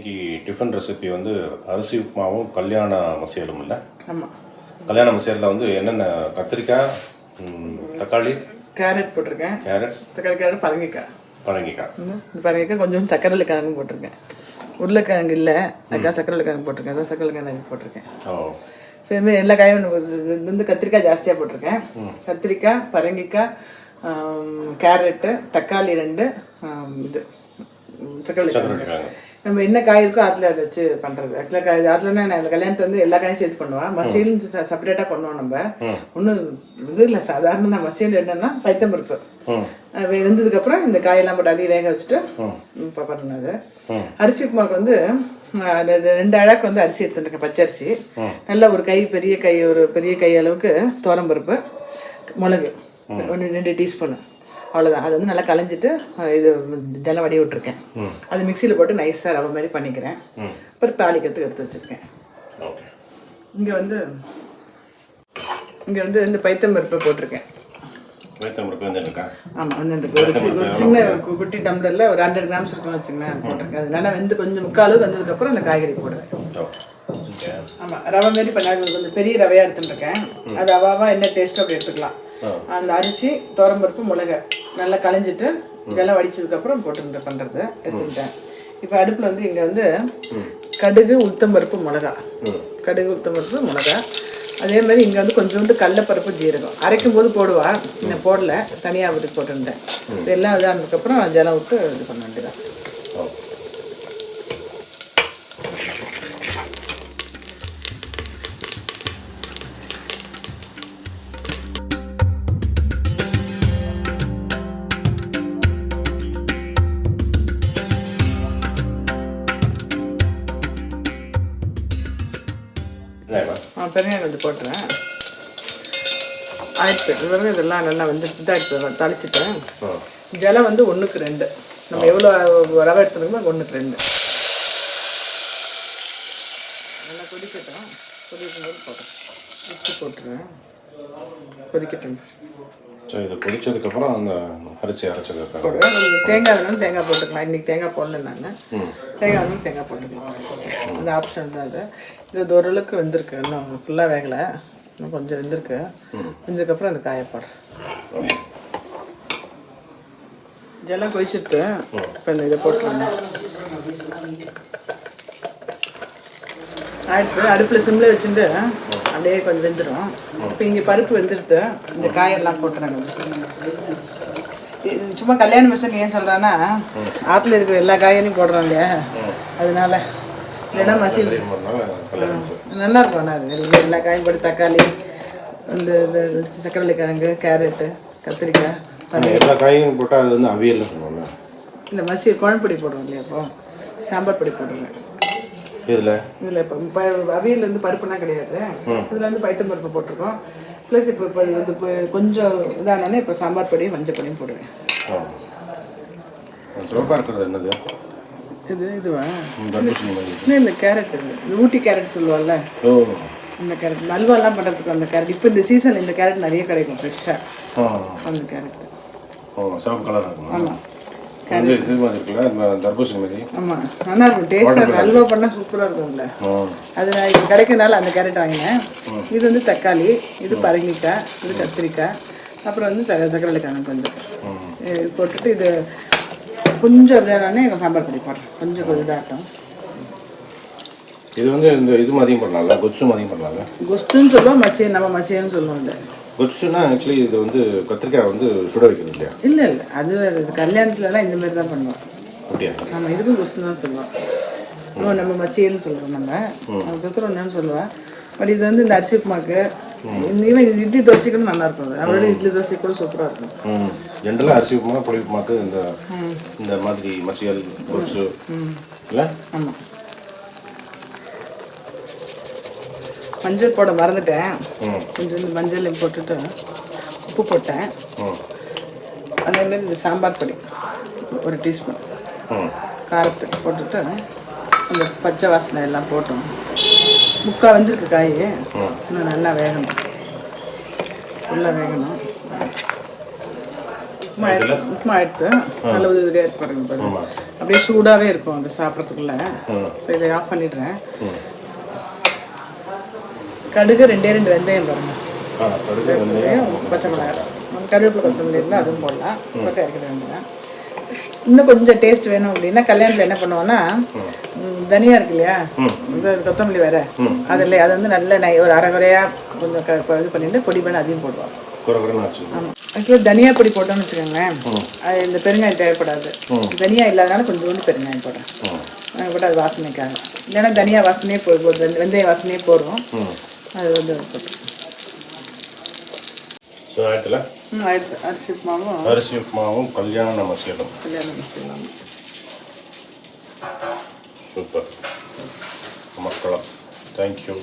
இன்னைக்கு tiffin recipe வந்து அரிசி உப்புமாவும் கல்யாண மசியலும் இல்லை. ஆமாம், கல்யாண மசியலில் வந்து என்னென்ன கத்திரிக்காய், தக்காளி, கேரட் போட்டிருக்கேன். தக்காளி, கேரட், பரங்கிக்காய். இந்த பரங்கிக்காய் கொஞ்சம் சக்கரை கிழங்கு போட்டிருக்கேன். உருளைக்கிழங்கு இல்லை, சக்கரை கிழங்கு போட்டிருக்கேன். அதான் சக்கரை கிழங்கு போட்டிருக்கேன். ஸோ இதுமாதிரி எல்லா காயும் வந்து கத்திரிக்காய் ஜாஸ்தியாக போட்டிருக்கேன். கத்திரிக்காய், பரங்கிக்காய், கேரட்டு, தக்காளி 2, இது சக்கரை கிழங்கு. நம்ம என்ன காய் இருக்கோ அதில் அதை வச்சு பண்ணுறது. ஆக்சுவலாக அதில் நான் அந்த கல்யாணத்தை வந்து எல்லா காயும் சேர்த்து பண்ணுவேன். மசியல் செப்பரேட்டாக பண்ணுவோம். நம்ம ஒன்றும் இது இல்லை, சாதாரண தான். மசியல் என்னென்னா பைத்தம்பருப்பு வெந்ததுக்கப்புறம் இந்த காயெல்லாம் போட்டு அதையும் வேக வச்சுட்டு இப்போ பண்ணது. அரிசி உப்புமாவுக்கு வந்து 2 அழாக்கு வந்து அரிசி எடுத்துட்டுருக்கேன். பச்சரிசி நல்லா ஒரு பெரிய கை அளவுக்கு துவரம்பருப்பு, மிளகு 2 டீஸ்பூனு, அவ்வளோதான். அது வந்து நல்லா களைஞ்சிட்டு இது ஜலம் வடி விட்டுருக்கேன். அது மிக்சியில் போட்டு நைஸாக ரவை மாதிரி பண்ணிக்கிறேன். அப்புறம் தாளிக்கிறதுக்கு எடுத்து வச்சுருக்கேன். இங்கே வந்து இந்த பைத்தம்பருப்பை போட்டிருக்கேன். ஆமாம், வந்து ஒரு சின்ன குட்டி டம்ளரில் ஒரு 100 கிராம்ஸ் இருக்குன்னு வச்சுங்களேன் போட்டிருக்கேன். அது நல்லா வெந்து கொஞ்சம் முக்காலும் வந்ததுக்கப்புறம் அந்த காய்கறி போடுவேன். ஆமாம், ரவை மாரி பண்ண கொஞ்சம் பெரிய ரவையாக எடுத்துட்டுருக்கேன். அது அவாவா என்ன டேஸ்ட்டோ அப்படி எடுத்துக்கலாம். அந்த அரிசி, துவரம்பருப்பு, மிளகை நல்லா களைஞ்சிட்டு இதெல்லாம் வடிச்சதுக்கப்புறம் போட்டு பண்ணுறது எடுத்துக்கிட்டேன். இப்போ அடுப்பில் வந்து இங்கே வந்து கடுகு, உளுத்தம்பருப்பு, மிளகா, அதே மாதிரி இங்கே வந்து கொஞ்சோண்டு கடலைப்பருப்பு, ஜீரகம் அரைக்கும் போது போடுவா. இன்னும் போடல, தனியாக விட்டு போட்டுருந்தேன். இதெல்லாம் இதானதுக்கப்புறம் ஜலம் விட்டு இது பண்ண வேண்டியதான். பெருங்காயம் கொஞ்சம் போட்டுறேன். ஆயிடுச்சு. இதெல்லாம் நல்லா வந்து இதாகிட்டு தாளிச்சுட்டேன். ஜலம் வந்து 1க்கு 2. நம்ம எவ்வளோ ரவை எடுத்துருக்கோமோ 1க்கு 2 நல்லா கொதிக்கட்டும். கொதிக்கும் போது உப்பு போட்டுருவேன். கொதிக்கட்டும். இது கொதிச்சதுக்கப்புறம் அந்த அரைச்சி தேங்காய் வேணும், தேங்காய் போட்டுக்கலாம். இன்றைக்கி தேங்காய் போடல நான். தேங்காய் வேணும், தேங்காய் போட்டுக்கலாம். அந்த ஆப்ஷன் தான் அது. இது ஓரளவுக்கு வெந்திருக்கு, இன்னும் ஃபுல்லாக வேகலை, இன்னும் கொஞ்சம் வெந்திருக்கு. வெந்ததுக்கப்புறம் அந்த காயை போடுறேன். ஜலம் கொதிச்சுட்டு இப்போ இந்த இதை போட்டுருங்க. ஆயிடுச்சு. அடுப்பில் சிம்மில் வச்சுட்டு அப்படியே கொஞ்சம் வெந்துடும். இப்போ இங்கே பருப்பு வெந்துடுத்து, இந்த காயெல்லாம் போட்டுறாங்க. சும்மா கல்யாண மிஷன் ஏன் சொல்கிறான்னா, ஆற்றுல இருக்கிற எல்லா காயையும் போடுறாங்க. அதனால இல்லைன்னா மசியல் நல்லா இருக்கும். ஆனால் அது எல்லா காயும் போட்டு தக்காளி, இந்த சக்கரை கிழங்கு, கேரட்டு, கத்திரிக்காய், எல்லா காயும் போட்டால் அது வந்து அவியல்னு சொல்லுவாங்க. இல்லை, மசியல் குழம்புப்பொடி போடுறோம் இல்லையா, அப்போ சாம்பார் பொடி போடுறேன். இதில் இப்போ அவியல் வந்து பருப்புனா கிடையாது. இதில் வந்து பைத்தம்பருப்பு போட்டிருக்கோம். ப்ளஸ் இப்போ இது வந்து கொஞ்சம் இதானே இப்போ சாம்பார் பொடியும் மஞ்சள் பொடியும் போடுவேன். சிவப்பாக இருக்கிறது என்னது? இதுவா? இல்லை, கேரட். இது ஊட்டி கேரட் சொல்லுவாள்ல, இந்த கேரட். நல்வாலாம் பண்ணுறதுக்கு அந்த கேரட். இப்போ இந்த சீசன் இந்த கேரட் நிறைய கிடைக்கும் ஃப்ரெஷ்ஷாக. அந்த கேரட் சிவப்பு கலர் இருக்கும். ஆமாம், தர்பூசணி மாதிரி. ஆமாம், நல்லா இருக்கும். டேஸ்ட்டாக அல்வா பண்ணால் சூப்பராக இருக்கும்ல. அது நான் இப்போ கிடைக்கிறதுனால அந்த கேரட் வாங்கினேன். இது வந்து தக்காளி, இது பரங்கிக்காய், இது கத்திரிக்காய், அப்புறம் வந்து சக்கரை கிழங்கு கொஞ்சம் போட்டுட்டு இது கொஞ்சம் அப்படியே எங்கள் சாம்பார் பொடி போடுறேன். கொஞ்சம் இதாகட்டும். இது வந்து இந்த இது மாதிரியும் பண்ணலாம்ல, கொச்சு மாதிரியும் பண்ணலாம்ல. கொஸ்துன்னு சொல்லுவோம், மசியல் நம்ம மசியல்னு சொல்லுவோம். இல்லை, கொச்சுன்னா ஆக்சுவலி இது வந்து கத்திரிக்காய் வந்து சுட வைக்கிறது இல்லையா? இல்லை, அது இது கல்யாணத்துலலாம் இந்த மாதிரி தான் பண்ணுவோம். அப்படியா? ஆமாம், இதுக்கும் கொஸ்து தான் சொல்லுவோம். நம்ம மசியல்னு சொல்கிறோம். நம்ம சித்ரோன்னு சொல்லுவேன். பட் இது வந்து இந்த அரிசி உப்புமாக்கு, ஈவன் இட்லி தோசைக்கும் நல்லா இருக்கும். அவரோட இட்லி தோசை கூட சூப்பராக இருக்கும். ஜென்ரலாக அரிசி உப்புமா, புளி உப்புமாக்கு இந்த மாதிரி மசியல் கொச்சு இல்லை? ஆமாம். மஞ்சள் போட மறந்துட்டேன். கொஞ்சம் மஞ்சள் போட்டுட்டு உப்பு போட்டேன். அதேமாரி இந்த சாம்பார் பொடி 1 டீஸ்பூன் காரத்துக்கு போட்டுட்டு அந்த பச்சை வாசனை எல்லாம் போட்டோம். முக்கால் வெந்திருக்கு காய். இன்னும் நல்லா வேகணும், ஃபுல்லாக வேகணும். உப்புமா எடுத்து நல்ல உதிரியாக இருக்கு பாருங்க. அப்படியே சூடாகவே இருக்கும் அது சாப்பிட்றதுக்குள்ள. ஸோ இதை ஆஃப் பண்ணிடுறேன். கடுகு 2 வெந்தயம் பாருங்க. பச்சை மிளகாய், கருவேப்பிலை, கொத்தமல்லி இருந்தால் அதுவும் போடலாம். போட்டு இறக்கிட வேண்டியதான். இன்னும் கொஞ்சம் டேஸ்ட் வேணும் அப்படின்னா கல்யாணத்தில் என்ன பண்ணுவோன்னா, தனியா இருக்கு இல்லையா, இந்த கொத்தமல்லி வேற, அதில் அது வந்து நல்ல ஒரு அரை குறையாக கொஞ்சம் இது பண்ணிட்டு பொடி பண்ணி அதையும் போடுவோம். ஆமாம், ஆக்சுவலாக தனியா பொடி போட்டோம்னு வச்சுக்கோங்களேன், அது இந்த பெருங்காயம் தேவைப்படாது. தனியா இல்லாதனால கொஞ்சோண்டு பெருங்காயம் போடுறேன். போட்டு அது வாசனைக்காக. இல்லைன்னா தனியா வாசனையே போடுவோம், வெந்தய வாசனையே போடுவோம். அது வந்து போட்டு அரிசி உப்புமாவும் கல்யாண மசியலும். சூப்பர் மக்களா, தேங்க்யூ.